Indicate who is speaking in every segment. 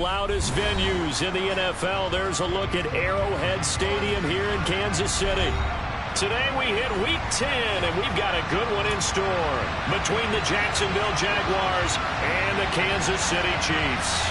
Speaker 1: loudest venues in the NFL. There's a look at Arrowhead Stadium here in Kansas City. Today we hit Week 10, and we've got a good one in store between the Jacksonville Jaguars and the Kansas City Chiefs.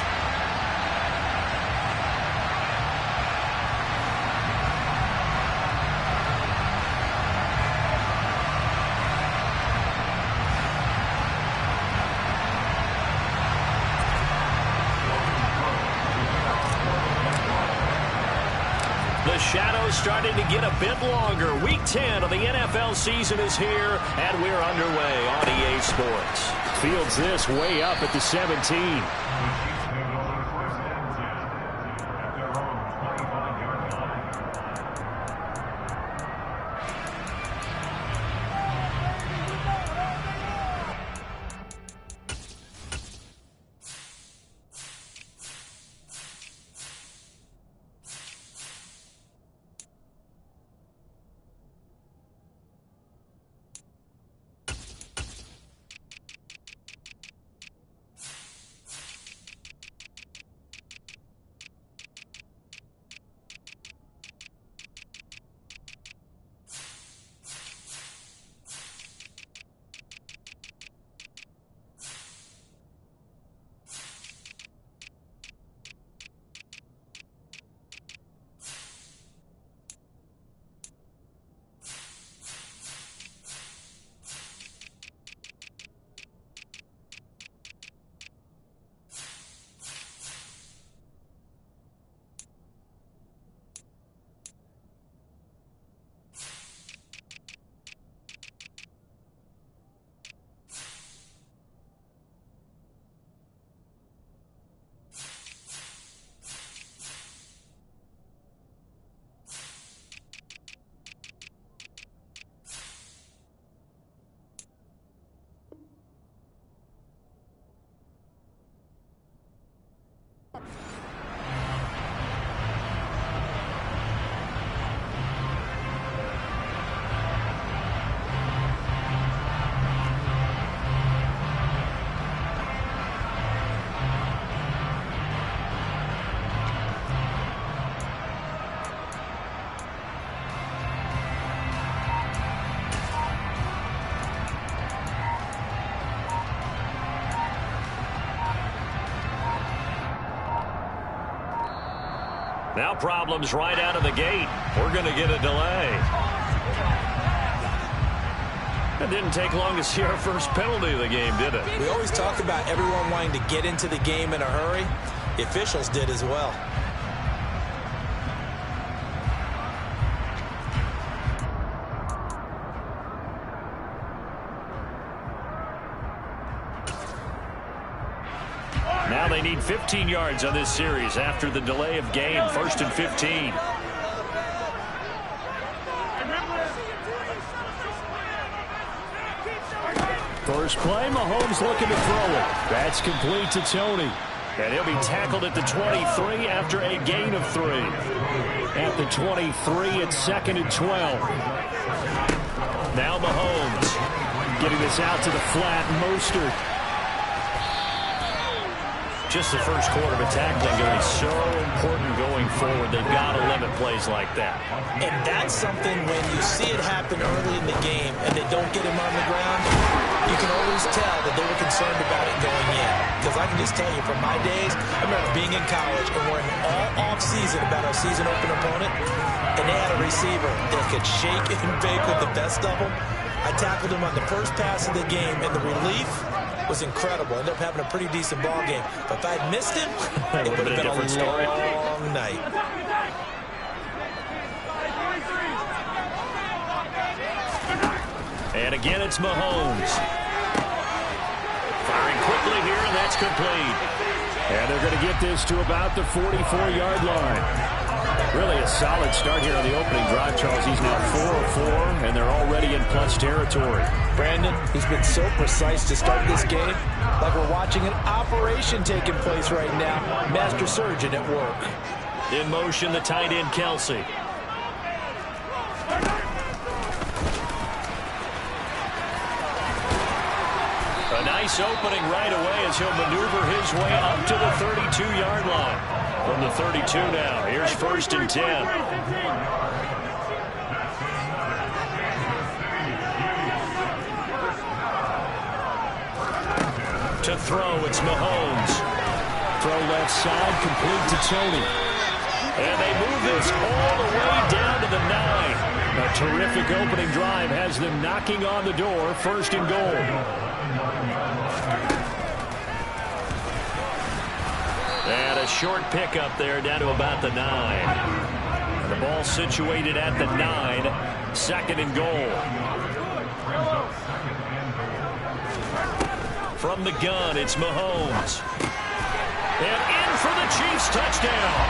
Speaker 1: The shadow's starting to get a bit longer. Week 10 of the NFL season is here, and we're underway on EA Sports. Fields this way up at the 17. Now problems right out of the gate. We're going to get a delay. It didn't take long to see our first penalty of the game, did it?
Speaker 2: We always talk about everyone wanting to get into the game in a hurry. The officials did as well.
Speaker 1: Now they need 15 yards on this series after the delay of game. 1st and 15. First play, Mahomes looking to throw it. That's complete to Tony. And he'll be tackled at the 23 after a gain of 3. At the 23, it's 2nd and 12. Now Mahomes getting this out to the flat. Mostert. Just the first quarter of a tackling going to be so important going forward. They've got to limit plays like that.
Speaker 2: And that's something when you see it happen early in the game and they don't get him on the ground, you can always tell that they were concerned about it going in. Because I can just tell you from my days, I remember being in college and worrying all off-season about our season open opponent, and they had a receiver that could shake and bake with the best of them. I tackled him on the first pass of the game, and the relief was incredible. Ended up having a pretty decent ball game. But if I'd missed him, it would have been a long night.
Speaker 1: And again, it's Mahomes. Firing quickly here, and that's complete. And they're going to get this to about the 44-yard line. Really a solid start here on the opening drive, Charles. He's now 4 of 4, and they're already in plus territory.
Speaker 2: Brandon, he's been so precise to start this game, like we're watching an operation taking place right now. Master surgeon at work.
Speaker 1: In motion, the tight end, Kelsey. A nice nice opening right away as he'll maneuver his way up to the 32-yard line. From the 32 now, here's 1st and 10. To throw, it's Mahomes. Throw left side, complete to Tony. And they move this all the way down to the 9. A terrific opening drive has them knocking on the door. 1st and goal. And a short pickup there down to about the 9. The ball situated at the 9. 2nd and goal. From the gun, it's Mahomes. And in for the Chiefs touchdown.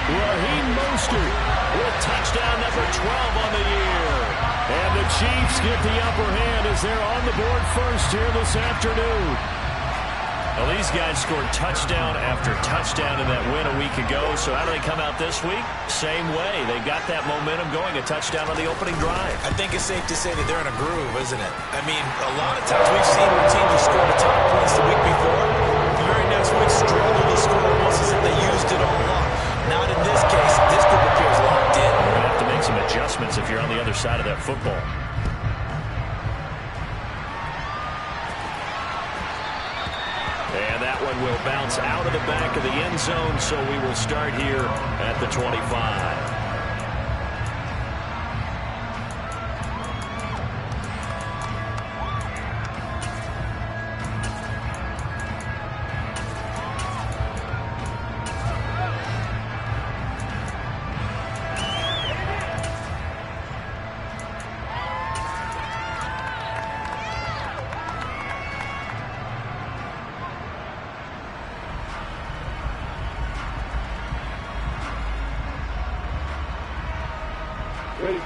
Speaker 1: Raheem Mostert with touchdown number 12 on the year. And the Chiefs get the upper hand as they're on the board first here this afternoon. Well, these guys scored touchdown after touchdown in that win a week ago. So how do they come out this week? Same way. They've got that momentum going. A touchdown on the opening drive.
Speaker 2: I think it's safe to say that they're in a groove, isn't it? I mean, a lot of times we've seen where teams have scored a ton of points the week before. The very next week struggled to score almost as if they used it all up. Not in this case. This group appears locked in.
Speaker 1: You're going to have to make some adjustments if you're on the other side of that football. And that one will bounce out of the back of the end zone, so we will start here at the 25.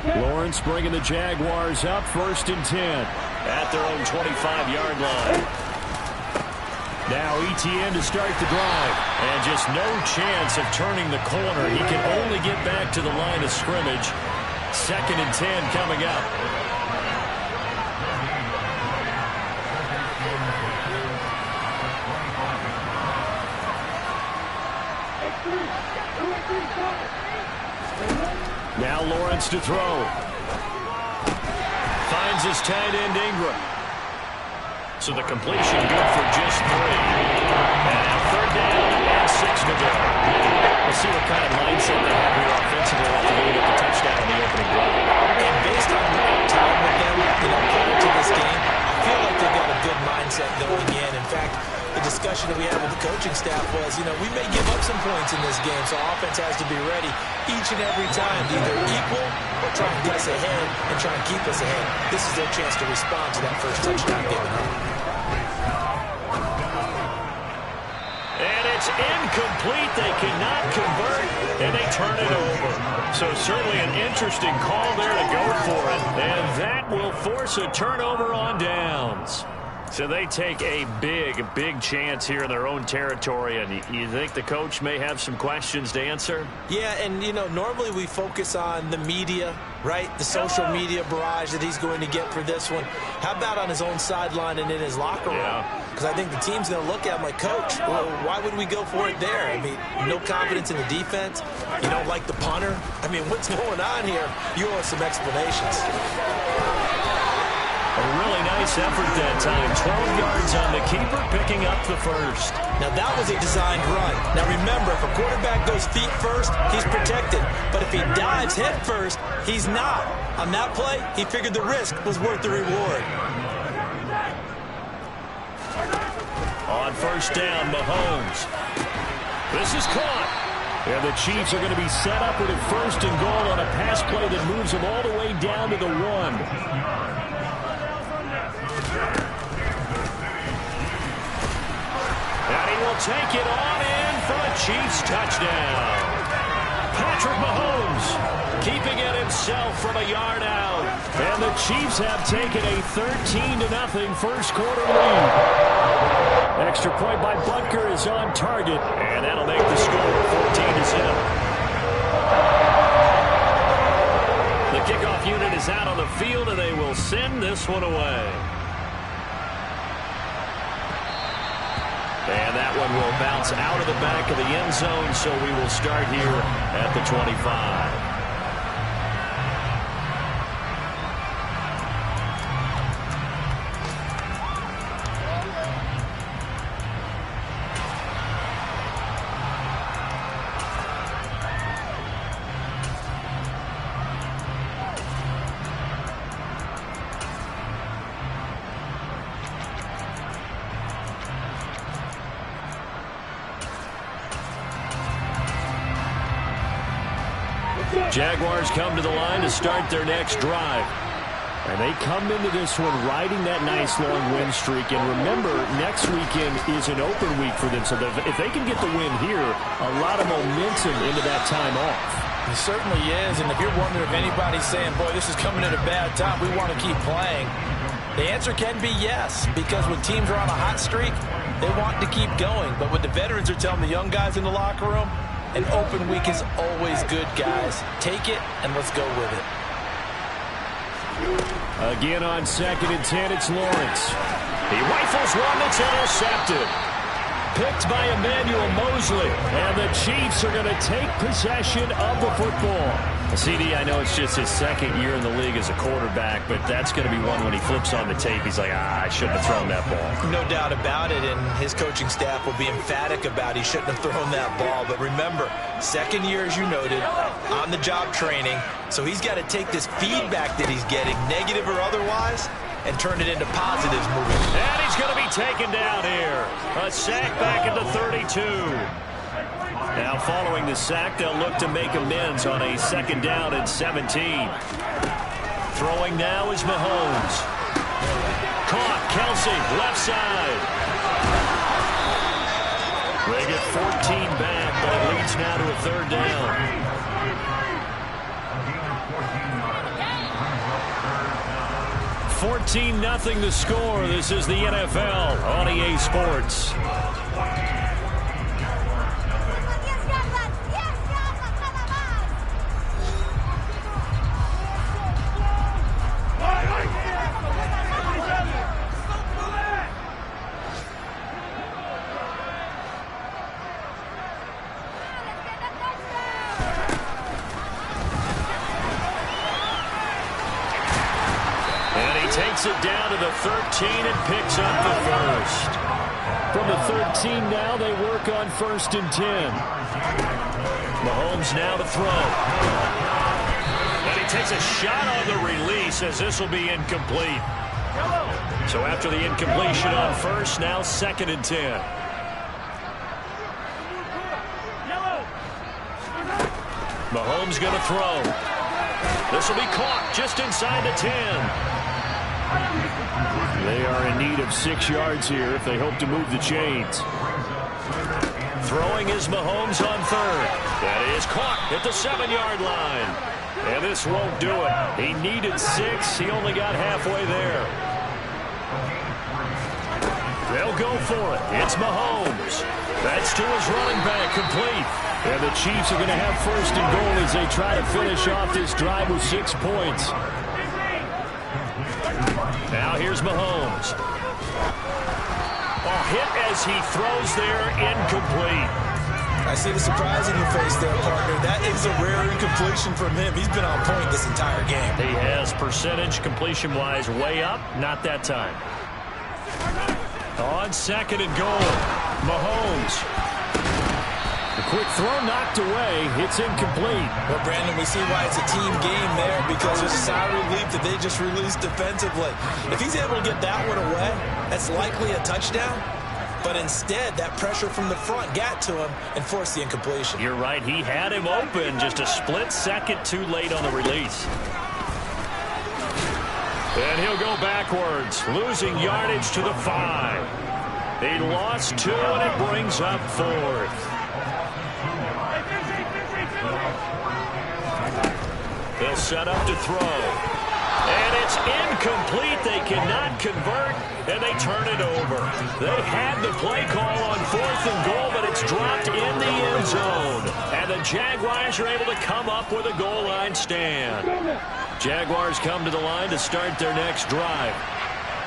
Speaker 1: Lawrence bringing the Jaguars up 1st and 10 at their own 25-yard line. Now ETN to start the drive, and just no chance of turning the corner. He can only get back to the line of scrimmage. 2nd and 10 coming up. Now Lawrence to throw. Finds his tight end Ingram. So the completion good for just 3. And now 3rd down and 6 to go. We'll see what kind of mindset they have here offensively after they get the touchdown on the opening drive.
Speaker 2: And based on my time with them, prior to this game, I feel like they've got a good mindset going in. In fact, the discussion that we had with the coaching staff was, we may give up some points in this game, so offense has to be ready each and every time to either equal or try and get us ahead and try and keep us ahead. This is their chance to respond to that first touchdown given up.
Speaker 1: And it's incomplete. They cannot convert, and they turn it over. So certainly an interesting call there to go for it, and that will force a turnover on downs. So they take a big chance here in their own territory, and you think the coach may have some questions to answer?
Speaker 2: Yeah, and, normally we focus on the media, right? The social media barrage that he's going to get for this one. How about on his own sideline and in his locker room? Because I think the team's going to look at him like, Coach, well, why would we go for it there? I mean, no confidence in the defense. You don't like the punter. I mean, what's going on here? You owe us some explanations.
Speaker 1: A really nice effort that time. 12 yards on the keeper, picking up the first.
Speaker 2: Now, that was a designed run. Now, remember, if a quarterback goes feet first, he's protected. But if he dives head first, he's not. On that play, he figured the risk was worth the reward.
Speaker 1: On 1st down, Mahomes. This is caught. And the Chiefs are going to be set up with a 1st and goal on a pass play that moves them all the way down to the 1. And he will take it on in for a Chiefs touchdown. Patrick Mahomes keeping it himself from a yard out. And the Chiefs have taken a 13-0 first quarter lead. Extra point by Butker is on target, and that'll make the score 14-0. The kickoff unit is out on the field, and they will send this one away. And that one will bounce out of the back of the end zone, so we will start here at the 25. Jaguars come to the line to start their next drive. And they come into this one riding that nice long win streak. And remember, next weekend is an open week for them. So if they can get the win here, a lot of momentum into that time off.
Speaker 2: It certainly is. And if you're wondering if anybody's saying, boy, this is coming at a bad time, we want to keep playing, the answer can be yes. Because when teams are on a hot streak, they want to keep going. But what the veterans are telling the young guys in the locker room, an open week is always good, guys. Take it, and let's go with it.
Speaker 1: Again on 2nd and 10, it's Lawrence. He rifles one that's intercepted. Picked by Emmanuel Mosley. And the Chiefs are going to take possession of the football. CD, I know it's just his second year in the league as a quarterback, but that's going to be one when he flips on the tape. He's like, I shouldn't have thrown that ball.
Speaker 2: No doubt about it, and his coaching staff will be emphatic about he shouldn't have thrown that ball. But remember, second year, as you noted, on-the-job training, so he's got to take this feedback that he's getting, negative or otherwise, and turn it into positives moving.
Speaker 1: And he's going to be taken down here. A sack back at the 32. Now following the sack, they'll look to make amends on a 2nd down and 17. Throwing now is Mahomes. Caught, Kelsey, left side. They get 14 back, but it leads now to a 3rd down. 14-0 the score. This is the NFL on EA Sports. Takes it down to the 13 and picks up the first. From the 13 now, they work on 1st and 10. Mahomes now to throw. And he takes a shot on the release as this will be incomplete. So after the incompletion on 1st, now 2nd and 10. Mahomes going to throw. This will be caught just inside the 10. They are in need of 6 yards here if they hope to move the chains. Throwing is Mahomes on 3rd. That is caught at the 7-yard line. And this won't do it. He needed 6. He only got halfway there. They'll go for it. It's Mahomes. That's to his running back, complete. And the Chiefs are going to have 1st and goal as they try to finish off this drive with 6 points. Now here's Mahomes. Hit as he throws there, incomplete.
Speaker 2: I see the surprise in your face there, partner. That is a rare incompletion from him. He's been on point this entire game.
Speaker 1: He has percentage completion-wise way up. Not that time. On 2nd and goal, Mahomes. The quick throw knocked away. It's incomplete.
Speaker 2: Well, Brandon, we see why it's a team game there because there's a sigh of relief that they just released defensively. If he's able to get that one away, that's likely a touchdown. But instead, that pressure from the front got to him and forced the incompletion.
Speaker 1: You're right. He had him open just a split second too late on the release. And he'll go backwards, losing yardage to the 5. He lost 2, and it brings up 4th. They'll set up to throw. And it's incomplete. They cannot convert, and they turn it over. They had the play call on 4th and goal, but it's dropped in the end zone. And the Jaguars are able to come up with a goal line stand. Jaguars come to the line to start their next drive.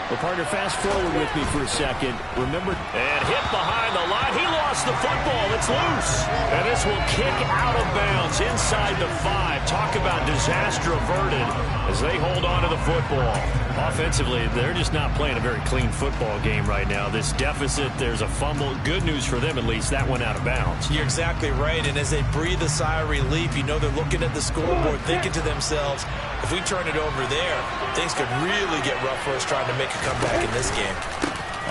Speaker 1: Well, partner, fast forward with me for a second. Remember, and hit behind the line. He lost the football. It's loose. And this will kick out of bounds inside the 5. Talk about disaster averted as they hold on to the football. Offensively, they're just not playing a very clean football game right now. This deficit, there's a fumble. Good news for them, at least. That went out of bounds.
Speaker 2: You're exactly right. And as they breathe a sigh of relief, you know they're looking at the scoreboard, thinking to themselves, if we turn it over there, things could really get rough for us trying to make a comeback in this game.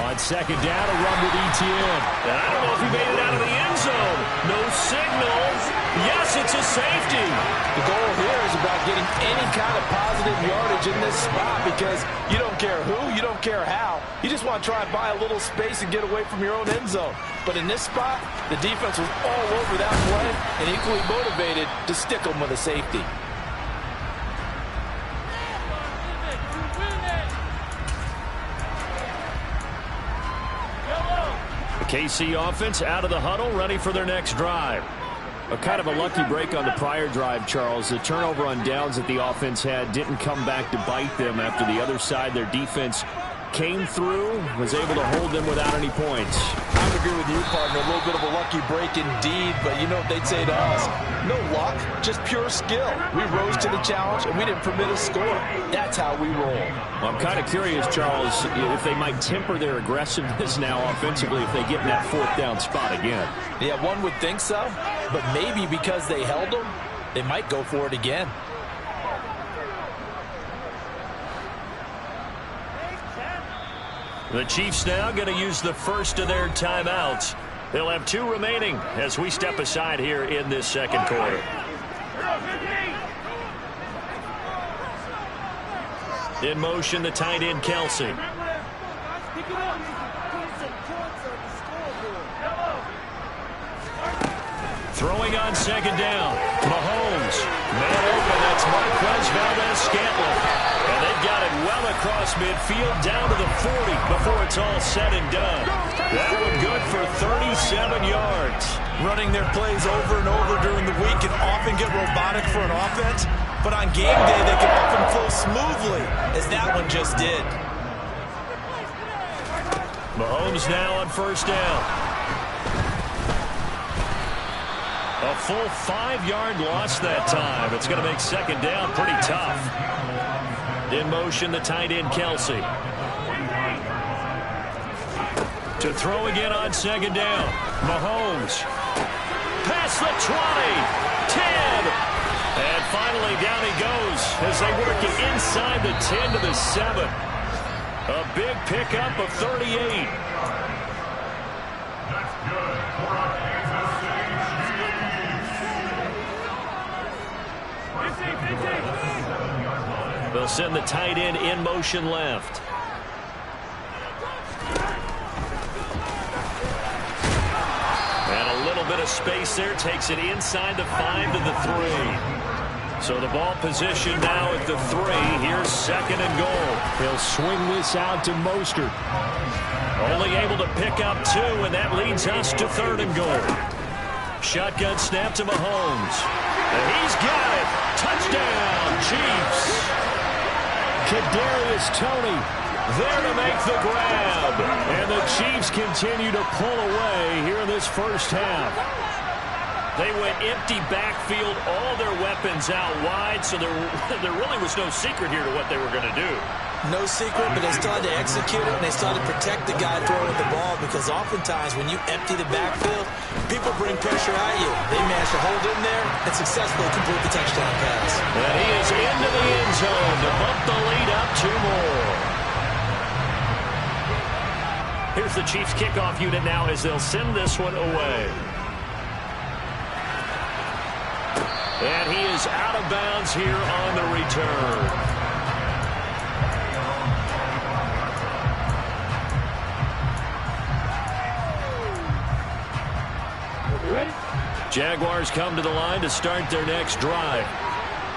Speaker 1: On second down, a run with ETN. And I don't know if he made it out of the end zone. No signals. Yes, it's a safety.
Speaker 3: The goal here is about getting any kind of positive yardage in this spot because you don't care who, you don't care how. You just want to try and buy a little space and get away from your own end zone. But in this spot, the defense was all over that play and equally motivated to stick them with a safety.
Speaker 1: KC offense out of the huddle, ready for their next drive. A kind of a lucky break on the prior drive, Charles. The turnover on downs that the offense had didn't come back to bite them after the other side. Their defense came through, was able to hold them without any points.
Speaker 3: I would agree with you, partner. A little bit of a lucky break indeed, but you know what they'd say to us? No luck, just pure skill. We rose to the challenge, and we didn't permit a score. That's how we roll.
Speaker 1: Well, I'm kind of curious, Charles, if they might temper their aggressiveness now offensively if they get in that 4th down spot again.
Speaker 3: Yeah, one would think so, but maybe because they held them, they might go for it again.
Speaker 1: The Chiefs now going to use the first of their timeouts. They'll have 2 remaining as we step aside here in this second quarter. In motion, the tight end, Kelsey. Throwing on second down. Mahomes. Man open. That's Marquez Valdez-Scantling. And they've got it well across midfield down to the 40 before it's all said and done. That one good for 37 yards.
Speaker 2: Running their plays over and over during the week can often get robotic for an offense, but on game day they can often flow smoothly, as that one just did.
Speaker 1: Mahomes now on first down. A full 5-yard loss that time. It's going to make second down pretty tough. In motion, the tight end, Kelsey. To throw again on second down. Mahomes. Past the 20. 10. And finally down he goes as they work it inside the 10 to the 7. A big pickup of 38. They'll send the tight end in motion left. And a little bit of space there. Takes it inside the 5 to the 3. So the ball position now at the 3. Here's second and goal. He'll swing this out to Mostert. Only able to pick up 2, and that leads us to 3rd and goal. Shotgun snap to Mahomes. And he's got it. Touchdown, Chiefs. Kadarius Toney there to make the grab. And the Chiefs continue to pull away here in this first half. They went empty backfield, all their weapons out wide, so there really was no secret here to what they were going to do.
Speaker 2: No secret, but they still had to execute it, and they still had to protect the guy throwing the ball, because oftentimes when you empty the backfield, people bring pressure at you. They managed to hold in there and successfully complete the touchdown pass.
Speaker 1: And he is into the end zone to bump the lead up 2 more. Here's the Chiefs kickoff unit now as they'll send this one away. And he is out of bounds here on the return. Jaguars come to the line to start their next drive.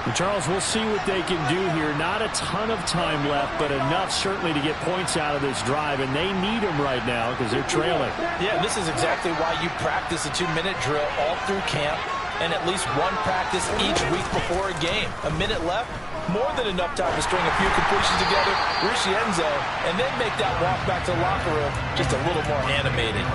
Speaker 1: And Charles, we'll see what they can do here. Not a ton of time left, but enough certainly to get points out of this drive, and they need them right now because they're trailing.
Speaker 3: Yeah, this is exactly why you practice a 2-minute drill all through camp.
Speaker 2: and at least one practice each week before a game. A minute left, more than enough time to string a few completions together, reach the end zone, and then make that walk back to the locker room just a little more animated.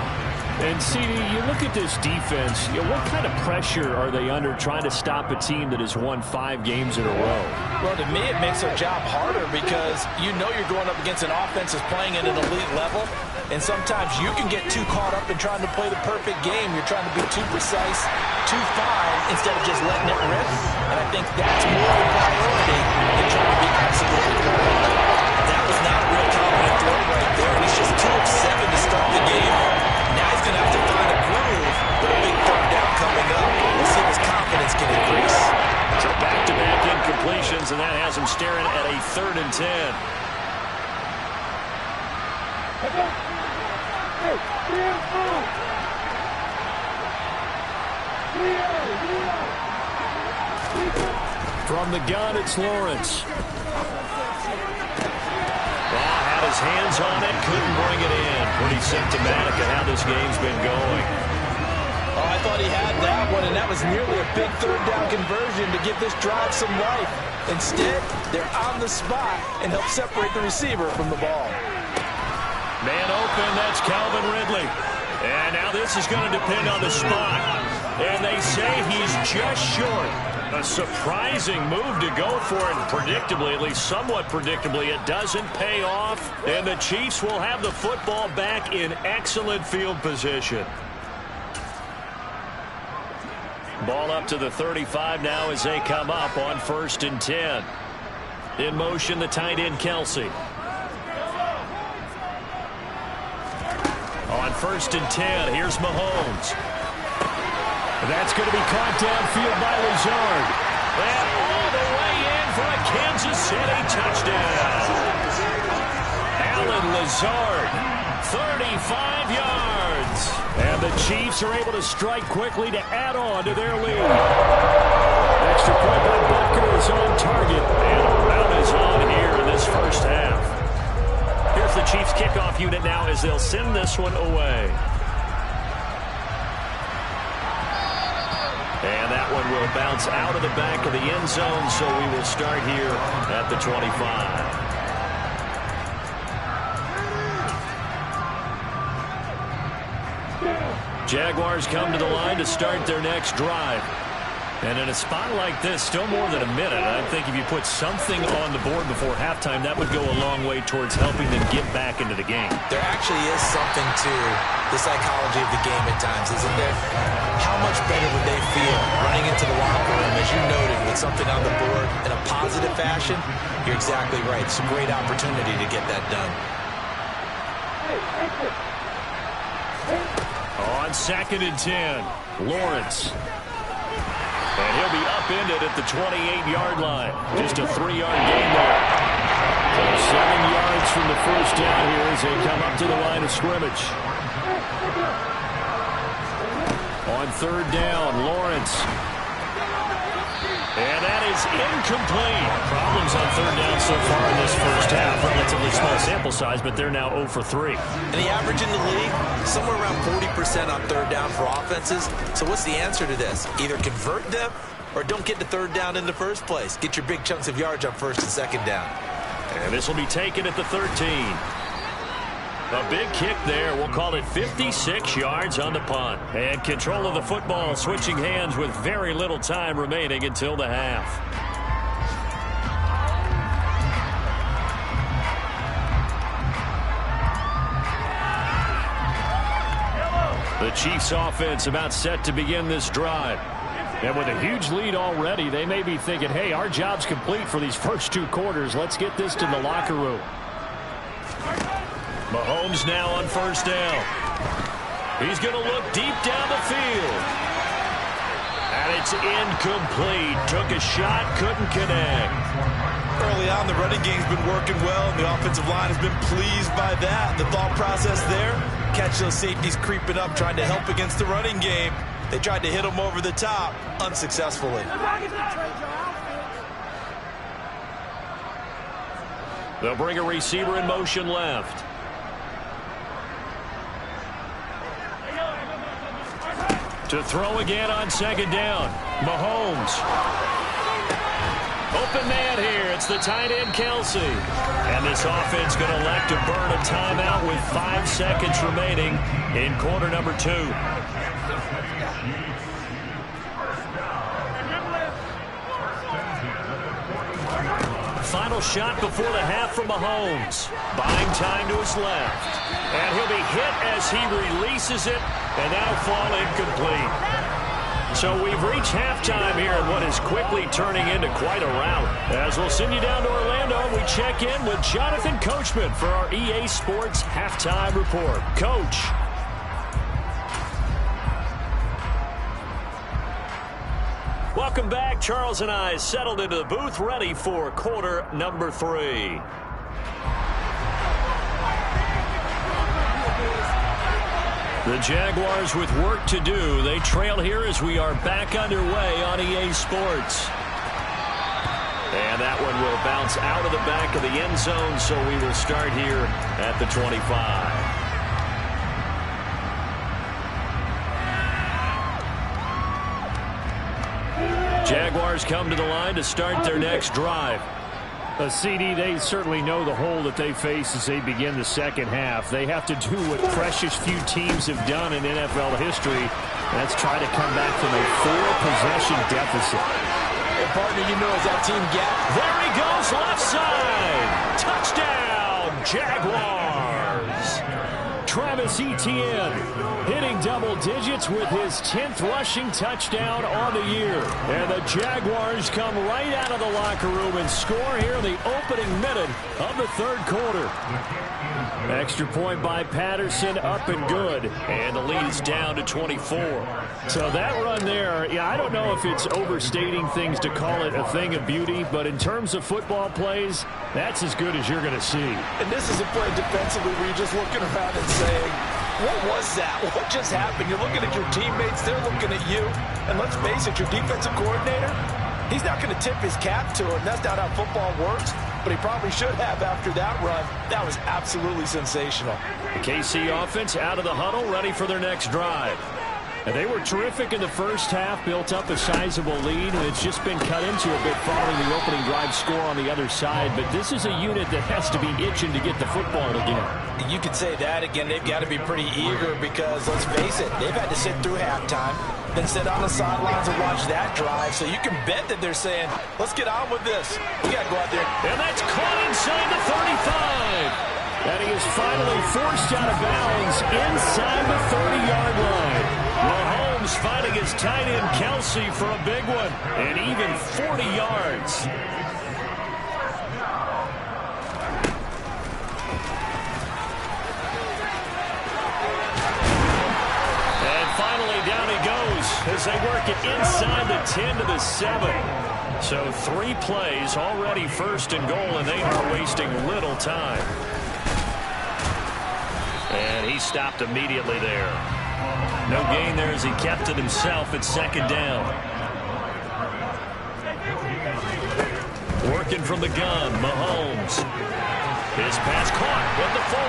Speaker 1: And, CD, you look at this defense, what kind of pressure are they under trying to stop a team that has won 5 games in a row?
Speaker 2: Well, to me, it makes their job harder because you know you're going up against an offense that's playing at an elite level, and sometimes you can get too caught up in trying to play the perfect game. You're trying to be too precise, too fine, instead of just letting it rip. And I think that's more of a priority than trying to be absolutely perfect. That was not a real confident throw right there, and he's just 2 of 7 to start the game. Now he's going to have to find a groove with a big third down coming up. We'll see if his confidence can increase.
Speaker 1: So back-to-back incompletions, and that has him staring at a 3rd and 10. From the gun, it's Lawrence. Had his hands on it, couldn't bring it in. Pretty symptomatic of how this game's been going.
Speaker 2: Oh, I thought he had that one, and that was nearly a big third down conversion to give this drive some life. Instead, they're on the spot and help separate the receiver from the ball.
Speaker 1: Man open, that's Calvin Ridley. And now this is going to depend on the spot. And they say he's just short. A surprising move to go for it. Predictably, at least somewhat predictably, it doesn't pay off. And the Chiefs will have the football back in excellent field position. Ball up to the 35 now as they come up on 1st and 10. In motion, the tight end, Kelsey. On 1st and 10, here's Mahomes. That's going to be caught downfield by Lazard. And all the way in for a Kansas City touchdown. Alan Lazard, 35 yards. And the Chiefs are able to strike quickly to add on to their lead. Extra point by Butker is on target. And a run is on here in this first half. Here's the Chiefs kickoff unit now as they'll send this one away. And that one will bounce out of the back of the end zone, so we will start here at the 25. Jaguars come to the line to start their next drive. And in a spot like this, still more than a minute, I think if you put something on the board before halftime, that would go a long way towards helping them get back into the game.
Speaker 2: There actually is something to the psychology of the game at times, isn't there? How much better would they feel running into the locker room, as you noted, with something on the board in a positive fashion? You're exactly right. It's a great opportunity to get that done.
Speaker 1: On 2nd and 10, Lawrence. And he'll be upended at the 28-yard line. Just a 3-yard gain there. So 7 yards from the first down here as they come up to the line of scrimmage. On 3rd down, Lawrence. And that is incomplete. Problems on 3rd down so far in this first half. Relatively small sample size, but they're now 0 for 3.
Speaker 2: And the average in the league, somewhere around 40% on 3rd down for offenses. So what's the answer to this? Either convert them or don't get to 3rd down in the first place. Get your big chunks of yards on 1st and 2nd down.
Speaker 1: And this will be taken at the 13. A big kick there. We'll call it 56 yards on the punt. And control of the football switching hands with very little time remaining until the half. The Chiefs offense about set to begin this drive. And with a huge lead already, they may be thinking, hey, our job's complete for these first 2 quarters. Let's get this to the locker room. Mahomes now on 1st down. He's going to look deep down the field. And it's incomplete. Took a shot, couldn't connect.
Speaker 2: Early on, the running game's been working well, and the offensive line has been pleased by that. The thought process there, catch those safeties creeping up, trying to help against the running game. They tried to hit him over the top, unsuccessfully.
Speaker 1: They'll bring a receiver in motion left. To throw again on second down. Mahomes. Open man here. It's the tight end, Kelsey. And this offense going to elect to burn a timeout with 5 seconds remaining in quarter number 2. Final shot before the half from Mahomes. Buying time to his left. And he'll be hit as he releases it, and that'll fall incomplete. So we've reached halftime here in what is quickly turning into quite a rout. As we'll send you down to Orlando, we check in with Jonathan Coachman for our EA Sports Halftime Report. Coach. Welcome back. Charles and I settled into the booth, ready for quarter number 3. The Jaguars with work to do. They trail here as we are back underway on EA Sports. And that one will bounce out of the back of the end zone, so we will start here at the 25. Jaguars come to the line to start their next drive. CD, they certainly know the hole that they face as they begin the second half. They have to do what precious few teams have done in NFL history. That's try to come back from a 4-possession deficit.
Speaker 2: Hey, partner, you know as that team gap.
Speaker 1: There he goes, left side. Touchdown, Jaguars. Travis Etienne hitting double digits with his 10th rushing touchdown on the year. And the Jaguars come right out of the locker room and score here in the opening minute of the third quarter. Extra point by Patterson, up and good. And the lead is down to 24. So that run there, yeah, I don't know if it's overstating things to call it a thing of beauty, but in terms of football plays, that's as good as you're going to see.
Speaker 2: And this is a play defensively where you're just looking around and saying, what was that? What just happened? You're looking at your teammates. They're looking at you. And let's face it, your defensive coordinator, he's not going to tip his cap to it. That's not how football works. But he probably should have after that run. That was absolutely sensational.
Speaker 1: The KC offense out of the huddle, ready for their next drive. And they were terrific in the first half, built up a sizable lead, and it's just been cut into a bit following the opening drive score on the other side. But this is a unit that has to be itching to get the football again.
Speaker 2: You could say that again. They've got to be pretty eager because, let's face it, they've had to sit through halftime, then sit on the sidelines and watch that drive. So you can bet that they're saying, let's get on with this. We got to go out there.
Speaker 1: And that's caught inside the 35. And he is finally forced out of bounds inside the 30-yard line. Mahomes finding his tight end Kelsey for a big one. And even 40 yards. And finally down he goes as they work it inside the 10 to the 7. So 3 plays already first and goal, and they are wasting little time. And he stopped immediately there. No gain there as he kept it himself at second down. Working from the gun, Mahomes. His pass caught at the 4.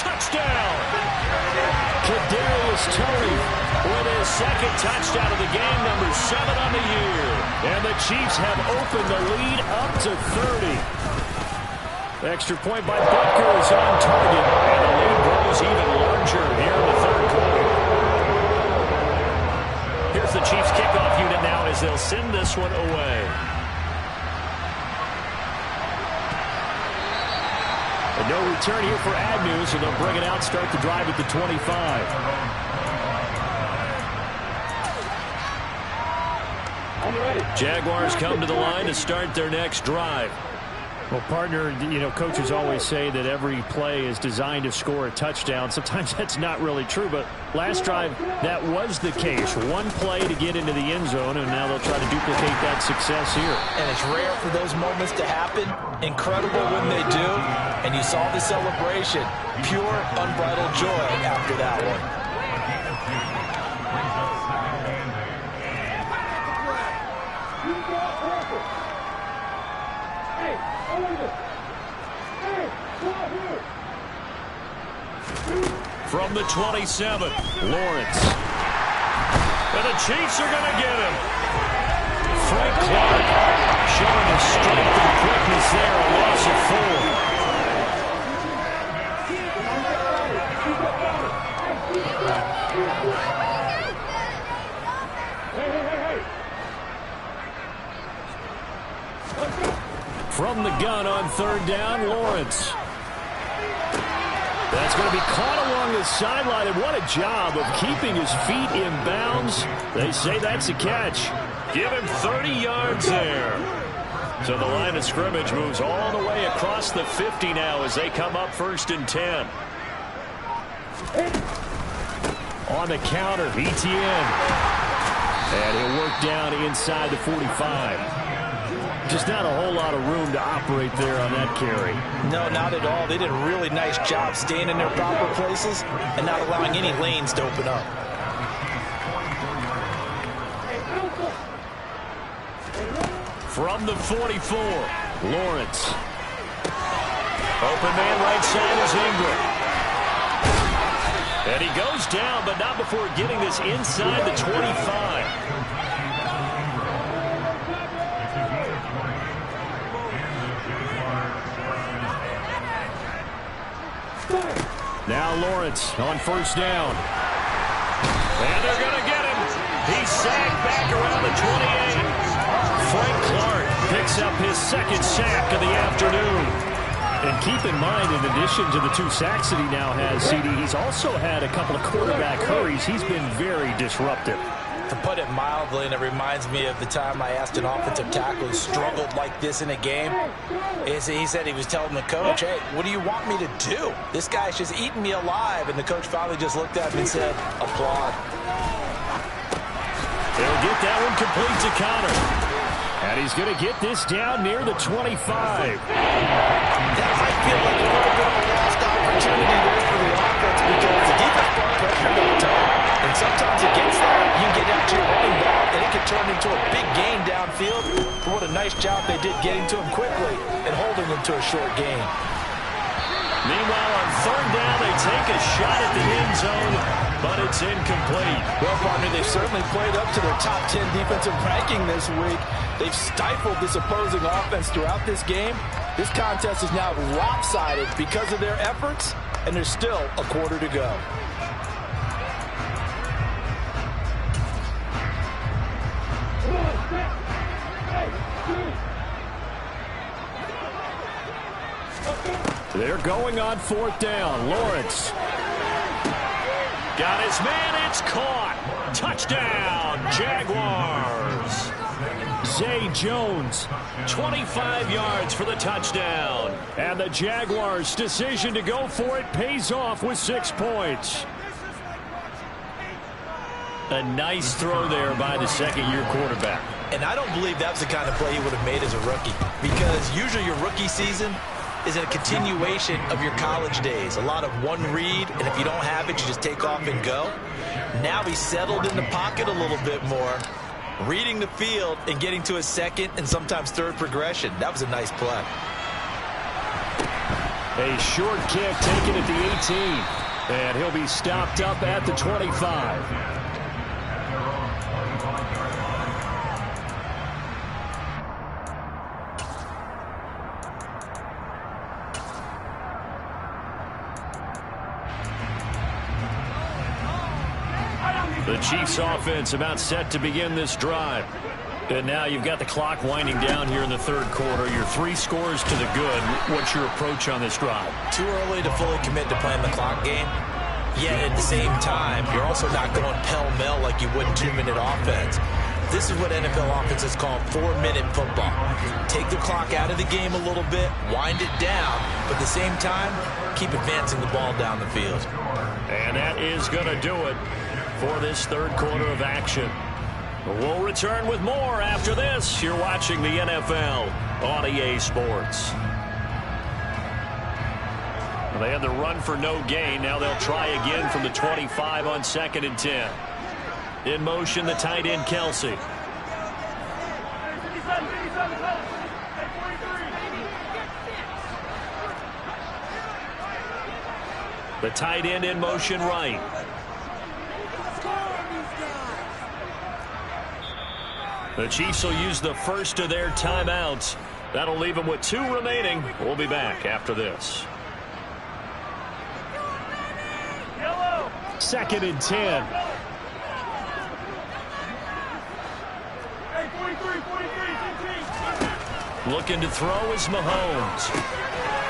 Speaker 1: Touchdown! Kadarius Toney with his second touchdown of the game, number 7 on the year. And the Chiefs have opened the lead up to 30. Extra point by Butker is on target, and the lead grows even larger here in the third quarter. Here's the Chiefs kickoff unit now as they'll send this one away. And no return here for Agnew, so they'll bring it out, start the drive at the 25. Jaguars come to the line to start their next drive. Well, partner, you know, coaches always say that every play is designed to score a touchdown. Sometimes that's not really true, but last drive, that was the case. One play to get into the end zone, and now they'll try to duplicate that success here.
Speaker 2: And it's rare for those moments to happen. Incredible when they do. And you saw the celebration. Pure, unbridled joy after that one.
Speaker 1: From the 27, Lawrence. And the Chiefs are going to get him. Frank Clark showing his strength and quickness there. A loss of 4. From the gun on 3rd down, Lawrence. That's going to be caught along the sideline, and what a job of keeping his feet in bounds. They say that's a catch. Give him 30 yards there. So the line of scrimmage moves all the way across the 50 now as they come up 1st and 10. On the counter, ETN. And he'll work down inside the 45. Just not a whole lot of room to operate there on that carry.
Speaker 2: No, not at all. They did a really nice job staying in their proper places and not allowing any lanes to open up.
Speaker 1: From the 44, Lawrence. Open man right side is Ingram. And he goes down, but not before getting this inside the 25. Now Lawrence on 1st down. And they're going to get him. He's sacked back around the 28. Frank Clark picks up his 2nd sack of the afternoon. And keep in mind, in addition to the 2 sacks that he now has, CD, he's also had a couple of quarterback hurries. He's been very disruptive.
Speaker 2: To put it mildly, and it reminds me of the time I asked an offensive tackle who struggled like this in a game. He said he was telling the coach, hey, what do you want me to do? This guy's just eating me alive. And the coach finally just looked at him and said, applaud.
Speaker 1: They'll get that one complete to Connor. And he's going to get this down near the 25.
Speaker 2: That might feel like a little bit of a lost opportunity there for the offense because the defense brought pressure to the top. And sometimes against that, you can get out to your running back, and it can turn into a big gain downfield. But what a nice job they did getting to him quickly and holding him to a short gain.
Speaker 1: Meanwhile, on 3rd down, they take a shot at the end zone, but it's incomplete.
Speaker 2: Well, partner, they've certainly played up to their top 10 defensive ranking this week. They've stifled this opposing offense throughout this game. This contest is now lopsided because of their efforts, and there's still a quarter to go.
Speaker 1: They're going on 4th down. Lawrence. Got his man. It's caught. Touchdown, Jaguars. Zay Jones, 25 yards for the touchdown. And the Jaguars' decision to go for it pays off with 6 points. A nice throw there by the 2nd-year quarterback.
Speaker 2: And I don't believe that's the kind of play he would have made as a rookie, because usually your rookie season is a continuation of your college days. A lot of one read, and if you don't have it, you just take off and go. Now he's settled in the pocket a little bit more, reading the field and getting to his 2nd and sometimes 3rd progression. That was a nice play.
Speaker 1: A short kick taken at the 18, and he'll be stopped up at the 25. The Chiefs offense about set to begin this drive. And now you've got the clock winding down here in the 3rd quarter. You're 3 scores to the good. What's your approach on this drive?
Speaker 2: Too early to fully commit to playing the clock game. Yet at the same time, you're also not going pell-mell like you would in 2-minute offense. This is what NFL offenses call 4-minute football. Take the clock out of the game a little bit, wind it down, but at the same time, keep advancing the ball down the field.
Speaker 1: And that is going to do it for this 3rd quarter of action. We'll return with more after this. You're watching the NFL on EA Sports. Well, they had the run for no gain. Now they'll try again from the 25 on 2nd and 10. In motion, the tight end, Kelsey. The tight end in motion right. The Chiefs will use the first of their timeouts. That'll leave them with 2 remaining. We'll be back after this. 2nd and 10. Looking to throw is Mahomes.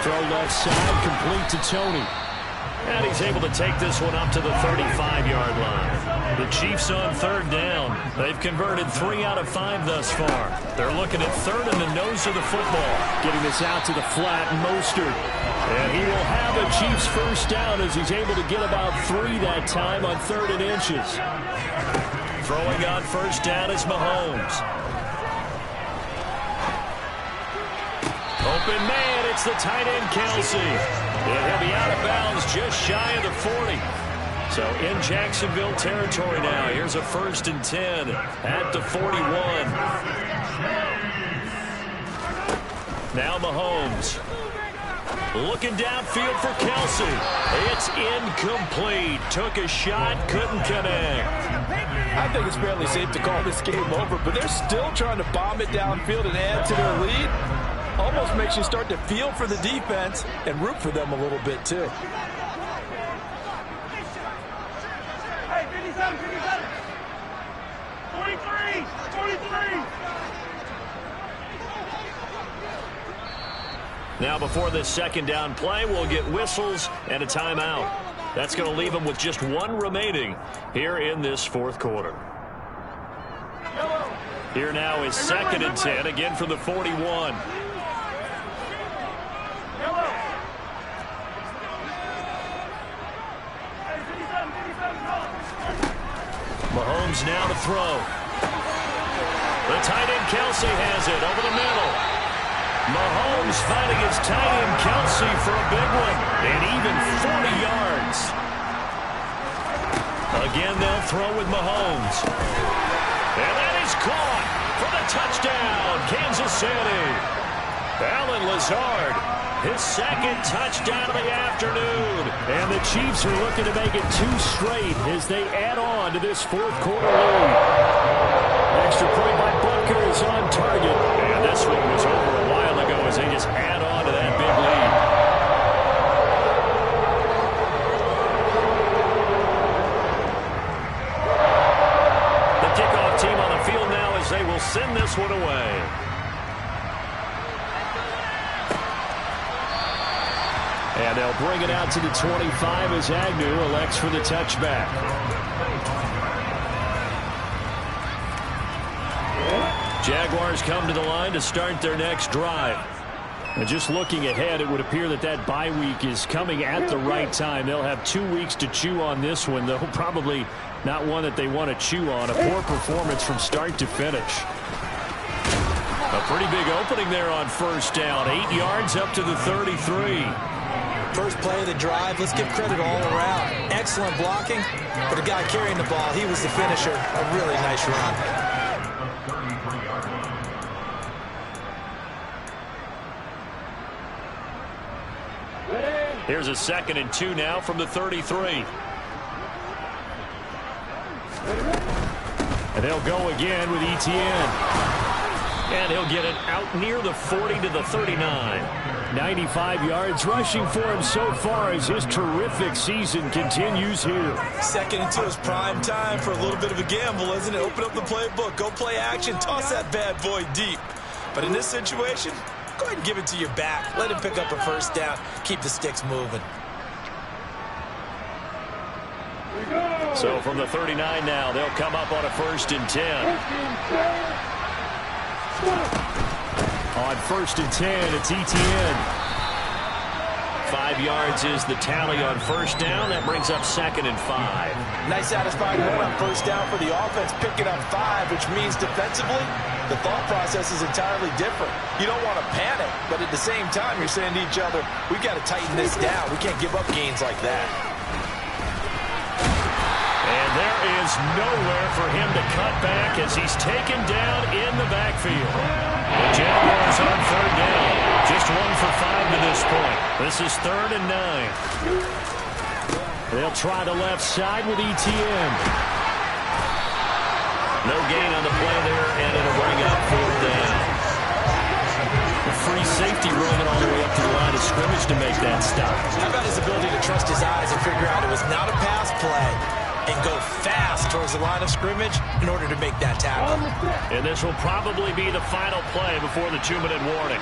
Speaker 1: Throw left side, complete to Tony. And he's able to take this one up to the 35-yard line. The Chiefs on 3rd down. They've converted 3 out of 5 thus far. They're looking at 3rd in the nose of the football. Getting this out to the flat, Mostert. And he will have a Chiefs first down as he's able to get about 3 that time on 3rd and inches. Throwing on first down is Mahomes. Open man, it's the tight end, Kelsey. And he'll be out of bounds just shy of the 40. So in Jacksonville territory now. Here's a 1st and 10 at the 41. Now Mahomes. Looking downfield for Kelsey. It's incomplete. Took a shot, couldn't connect.
Speaker 3: I think it's fairly safe to call this game over, but they're still trying to bomb it downfield and add to their lead. Almost makes you start to feel for the defense and root for them a little bit, too.
Speaker 4: Hey, 57, 23, 23.
Speaker 1: Now before this 2nd down play, we'll get whistles and a timeout. That's going to leave them with just 1 remaining here in this 4th quarter. Here now is 2nd and 10, again from the 41. Mahomes now to throw. The tight end Kelsey has it over the middle. Mahomes finding his tight end Kelsey for a big one. And even 40 yards. Again, they'll throw with Mahomes. And that is caught for the touchdown, Kansas City. Allen Lazard, his 2nd touchdown of the afternoon. And the Chiefs are looking to make it 2 straight as they add on to this 4th quarter lead. Extra point by Butker is on target. And this one was over a while ago as they just add on to that big lead. The kickoff team on the field now as they will send this one away. And they'll bring it out to the 25 as Agnew elects for the touchback. Jaguars come to the line to start their next drive. And just looking ahead, it would appear that that bye week is coming at the right time. They'll have 2 weeks to chew on this one, though probably not one that they want to chew on. A poor performance from start to finish. A pretty big opening there on first down. 8 yards up to the 33.
Speaker 2: First play of the drive, let's give credit all around. Excellent blocking, but the guy carrying the ball, he was the finisher. A really nice run.
Speaker 1: Here's a 2nd and 2 now from the 33. And they'll go again with Etienne. And he'll get it out near the 40 to the 39. 95 yards rushing for him so far as his terrific season continues here.
Speaker 2: 2nd and 2 is prime time for a little bit of a gamble, isn't it? Open up the playbook, go play action, toss that bad boy deep. But in this situation, go ahead and give it to your back. Let him pick up a first down. Keep the sticks moving.
Speaker 1: So from the 39 now, they'll come up on a 1st and 10. On 1st and 10, it's Etienne. 5 yards is the tally on first down. That brings up 2nd and 5.
Speaker 2: Nice satisfying run on first down for the offense, picking up 5, which means defensively, the thought process is entirely different. You don't want to panic, but at the same time, you're saying to each other, we've got to tighten this down. We can't give up gains like that.
Speaker 1: And there is nowhere for him to cut back as he's taken down in the backfield. The Jaguars on 3rd down. Just 1 for 5 to this point. This is 3rd and 9. They'll try the left side with Etienne. No gain on the play there, and it'll bring up 4th down. A free safety roaming all the way up to the line of scrimmage to make that stop.
Speaker 2: How about his ability to trust his eyes and figure out it was not a pass play and go fast towards the line of scrimmage in order to make that tackle.
Speaker 1: And this will probably be the final play before the 2-minute warning.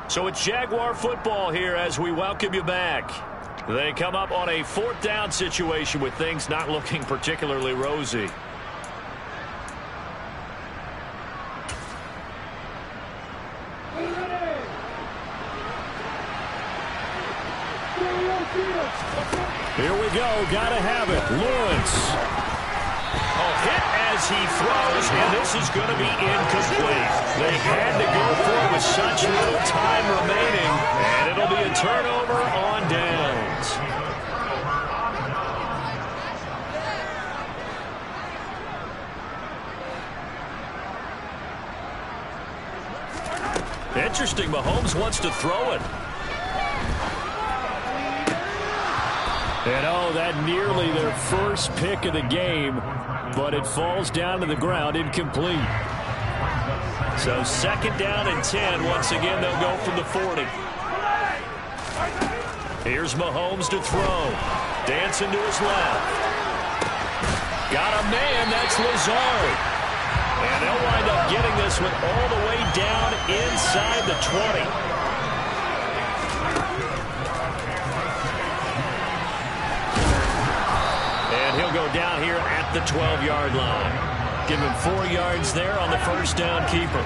Speaker 1: So it's Jaguar football here as we welcome you back. They come up on a 4th down situation with things not looking particularly rosy. Here we go. Gotta have it. Lawrence. Hit as he throws, and this is going to be incomplete. They had to go for it with such little time remaining, and it'll be a turnover on downs. Interesting. Mahomes wants to throw it. And oh, that nearly their first pick of the game, but it falls down to the ground incomplete. So 2nd down and 10. Once again, they'll go from the 40. Here's Mahomes to throw. Dancing to his left. Got a man. That's Lazard. And they'll wind up getting this one all the way down inside the 20. He'll go down here at the 12-yard line. Give him 4 yards there on the 1st down keeper.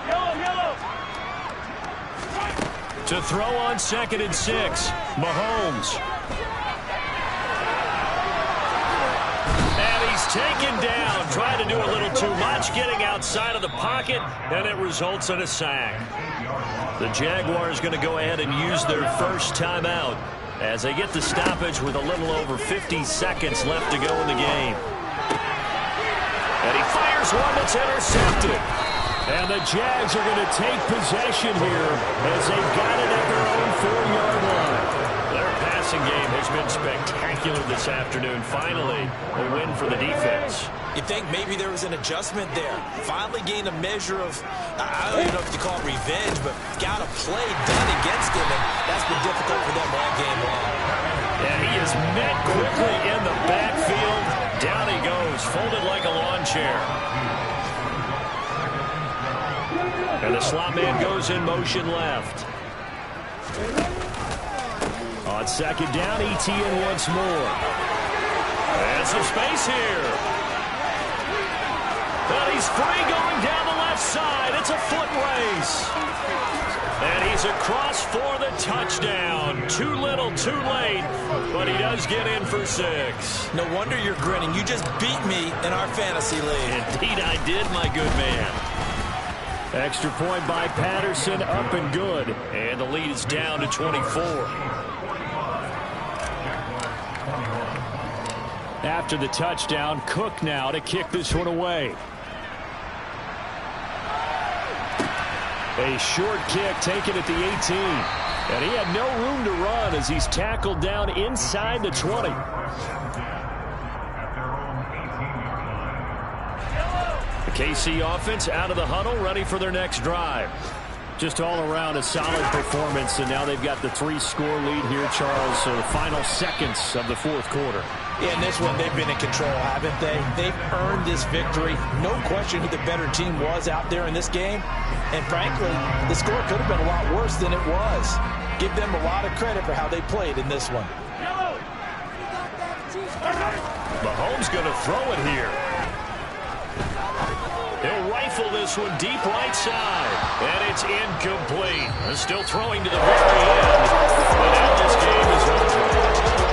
Speaker 4: Yellow.
Speaker 1: To throw on 2nd and 6. Mahomes. And he's taken down. Trying to do a little too much, getting outside of the pocket, and it results in a sack. The Jaguars going to go ahead and use their first timeout as they get the stoppage with a little over 50 seconds left to go in the game. And he fires one that's intercepted. And the Jags are going to take possession here as they've got it at their own 4-yard line. Their passing game has been spectacular this afternoon. Finally, a win for the defense.
Speaker 2: You think maybe there was an adjustment there. Finally gained a measure of, I don't even know if you call it revenge, but got a play done against him, and that's been difficult for them all game long.
Speaker 1: And he is met quickly in the backfield. Down he goes, folded like a lawn chair. And the slot man goes in motion left. On 2nd down, ETN once more. And some space here. But he's free going down the left side. It's a foot race. And he's across for the touchdown. Too little, too late. But he does get in for 6.
Speaker 2: No wonder you're grinning. You just beat me in our fantasy league.
Speaker 1: Indeed I did, my good man. Extra point by Patterson, up and good. And the lead is down to 24. After the touchdown, Cook now to kick this one away. A short kick taken at the 18. And he had no room to run as he's tackled down inside the 20. The KC offense out of the huddle, ready for their next drive. Just all around a solid performance, and now they've got the 3-score lead here, Charles. So the final seconds of the 4th quarter.
Speaker 2: Yeah, in this one, they've been in control, haven't they? They've earned this victory. No question who the better team was out there in this game. And frankly, the score could have been a lot worse than it was. Give them a lot of credit for how they played in this one.
Speaker 1: Mahomes going to throw it here. He'll rifle this one deep right side. And it's incomplete. Still throwing to the very end. And now this game is over.